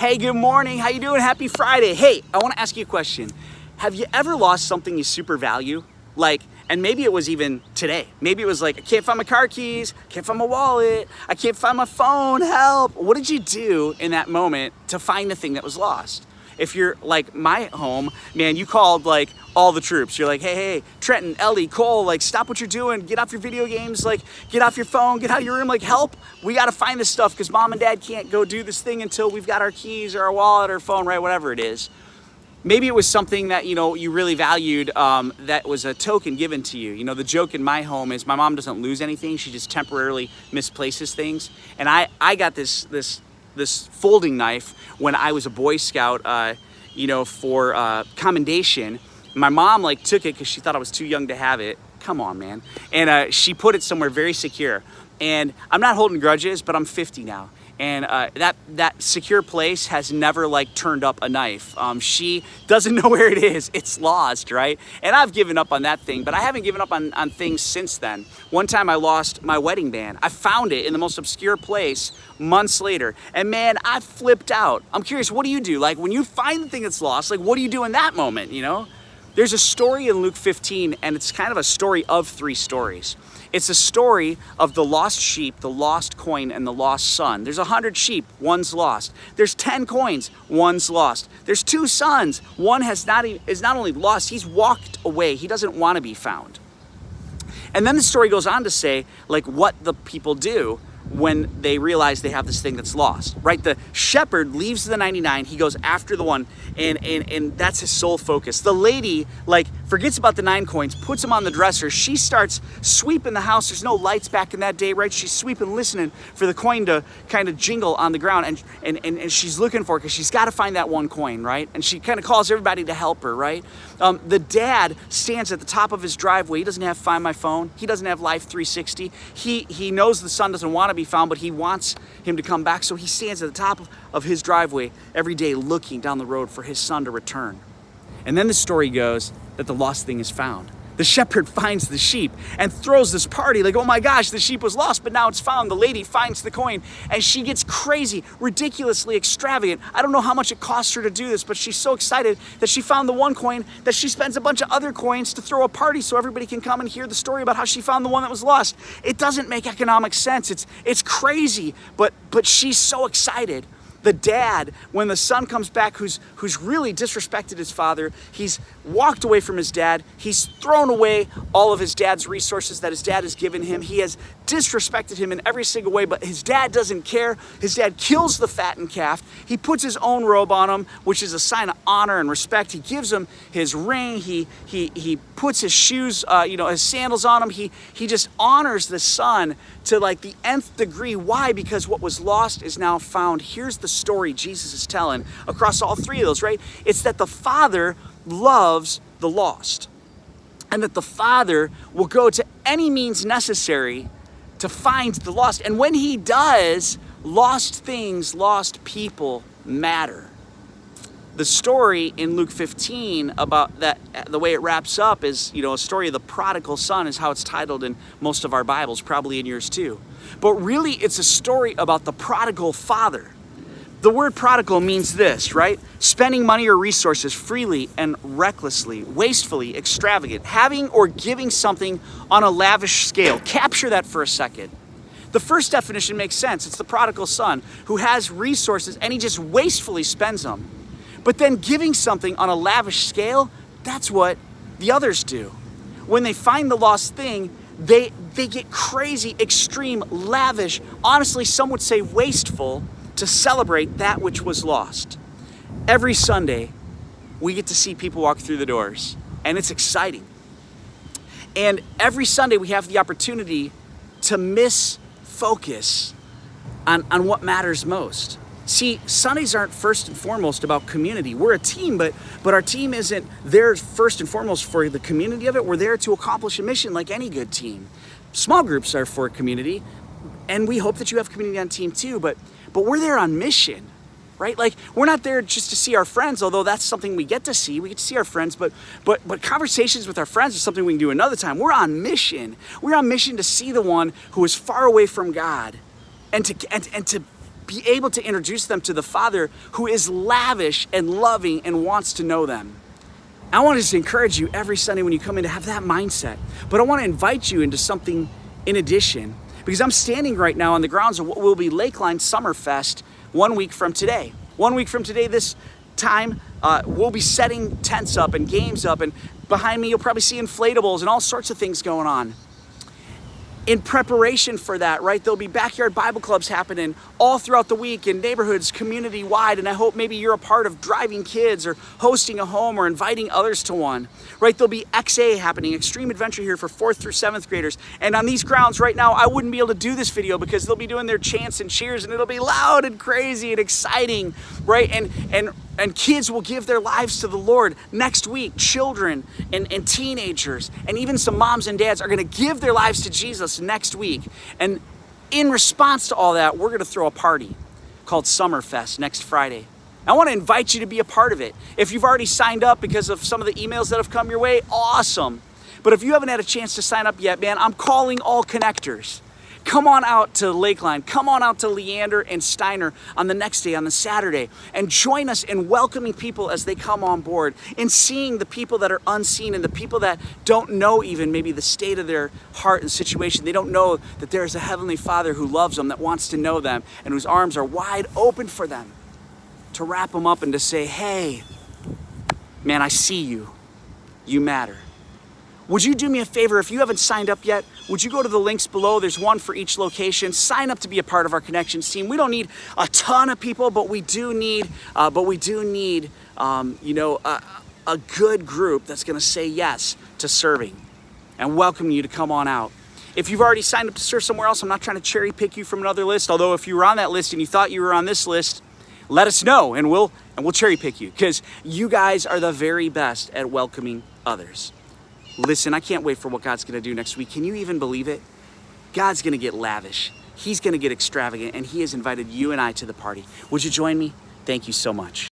Hey, good morning. How you doing? Happy Friday. Hey, I want to ask you a question. Have you ever lost something you super value? And maybe it was even today. Maybe it was like, I can't find my car keys, can't find my wallet, I can't find my phone, help. What did you do in that moment to find the thing that was lost? If you're like my home, man, you called like all the troops. You're like, hey, Trenton, Ellie, Cole, like stop what you're doing. Get off your video games, like get off your phone, get out of your room, like help. We got to find this stuff because mom and dad can't go do this thing until we've got our keys or our wallet or phone, right? Whatever it is. Maybe it was something that, you really valued that was a token given to you. The joke in my home is my mom doesn't lose anything. She just temporarily misplaces things. And I got this folding knife when I was a Boy Scout, for commendation. My mom took it because she thought I was too young to have it. Come on, man. And she put it somewhere very secure. And I'm not holding grudges, but I'm 50 now. And that secure place has never turned up a knife. She doesn't know where it is. It's lost, right? And I've given up on that thing, but I haven't given up on things since then. One time I lost my wedding band. I found it in the most obscure place months later. And man, I flipped out. I'm curious, what do you do? When you find the thing that's lost, what do you do in that moment, There's a story in Luke 15, and it's kind of a story of three stories. It's a story of the lost sheep, the lost coin, and the lost son. There's 100 sheep, one's lost. There's 10 coins, one's lost. There's 2 sons, one is not only lost, he's walked away. He doesn't want to be found. And then the story goes on to say, what the people do when they realize they have this thing that's lost, right? The shepherd leaves the 99, he goes after the one, and that's his sole focus. The lady, forgets about the 9 coins, puts them on the dresser. She starts sweeping the house. There's no lights back in that day, right? She's sweeping, listening for the coin to kind of jingle on the ground, and she's looking for it because she's got to find that one coin, right? And she kind of calls everybody to help her, right? The dad stands at the top of his driveway. He doesn't have Find My Phone. He doesn't have Life 360. He knows the son doesn't want to be found, but he wants him to come back, so he stands at the top of his driveway every day looking down the road for his son to return. And then the story goes that the lost thing is found. The shepherd finds the sheep and throws this party oh my gosh, the sheep was lost, but now it's found. The lady finds the coin and she gets crazy, ridiculously extravagant. I don't know how much it costs her to do this, but she's so excited that she found the one coin that she spends a bunch of other coins to throw a party so everybody can come and hear the story about how she found the one that was lost. It doesn't make economic sense. It's crazy, but she's so excited. The dad, when the son comes back who's really disrespected his father, he's walked away from his dad, he's thrown away all of his dad's resources that his dad has given him. He has disrespected him in every single way, but his dad doesn't care. His dad kills the fattened calf. He puts his own robe on him, which is a sign of honor and respect. He gives him his ring. He puts his shoes, his sandals on him. He just honors the son to the nth degree. Why? Because what was lost is now found. Here's the story Jesus is telling across all three of those, right? It's that the Father loves the lost, and that the Father will go to any means necessary to find the lost. And when he does, lost things, lost people matter. The story in Luke 15 about that, the way it wraps up is, a story of the prodigal son is how it's titled in most of our Bibles, probably in yours too. But really, it's a story about the prodigal father. The word prodigal means this, right? Spending money or resources freely and recklessly, wastefully, extravagant, having or giving something on a lavish scale. Capture that for a second. The first definition makes sense. It's the prodigal son who has resources and he just wastefully spends them. But then giving something on a lavish scale, that's what the others do. When they find the lost thing, they get crazy, extreme, lavish, honestly, some would say wasteful, to celebrate that which was lost. Every Sunday, we get to see people walk through the doors, and it's exciting. And every Sunday, we have the opportunity to miss focus on what matters most. See, Sundays aren't first and foremost about community. We're a team, but our team isn't there first and foremost for the community of it. We're there to accomplish a mission like any good team. Small groups are for community, and we hope that you have community on team too, but we're there on mission, right? We're not there just to see our friends, although that's something we get to see. We get to see our friends, but conversations with our friends is something we can do another time. We're on mission. We're on mission to see the one who is far away from God and to be able to introduce them to the Father who is lavish and loving and wants to know them. I want to just encourage you every Sunday when you come in to have that mindset. But I want to invite you into something in addition, because I'm standing right now on the grounds of what will be Lakeline Summerfest 1 week from today. 1 week from today, this time, we'll be setting tents up and games up, and behind me you'll probably see inflatables and all sorts of things going on. In preparation for that, right, there'll be backyard Bible clubs happening all throughout the week in neighborhoods, community-wide, and I hope maybe you're a part of driving kids or hosting a home or inviting others to one, right? There'll be XA happening, Extreme Adventure here for 4th through 7th graders, and on these grounds right now, I wouldn't be able to do this video because they'll be doing their chants and cheers, and it'll be loud and crazy and exciting, right? And kids will give their lives to the Lord next week. Children and teenagers and even some moms and dads are going to give their lives to Jesus next week. And in response to all that, we're going to throw a party called Summerfest next Friday. I want to invite you to be a part of it. If you've already signed up because of some of the emails that have come your way, awesome. But if you haven't had a chance to sign up yet, man, I'm calling all connectors. Come on out to Lakeline, come on out to Leander and Steiner on the next day, on the Saturday, and join us in welcoming people as they come on board, in seeing the people that are unseen and the people that don't know even maybe the state of their heart and situation. They don't know that there is a Heavenly Father who loves them, that wants to know them, and whose arms are wide open for them to wrap them up and to say, hey, man, I see you. You matter. Would you do me a favor, if you haven't signed up yet, would you go to the links below? There's one for each location. Sign up to be a part of our Connections team. We don't need a ton of people, but we do need, a good group that's going to say yes to serving and welcome you to come on out. If you've already signed up to serve somewhere else, I'm not trying to cherry pick you from another list. Although if you were on that list and you thought you were on this list, let us know and we'll cherry pick you, because you guys are the very best at welcoming others. Listen, I can't wait for what God's going to do next week. Can you even believe it? God's going to get lavish. He's going to get extravagant, and He has invited you and I to the party. Would you join me? Thank you so much.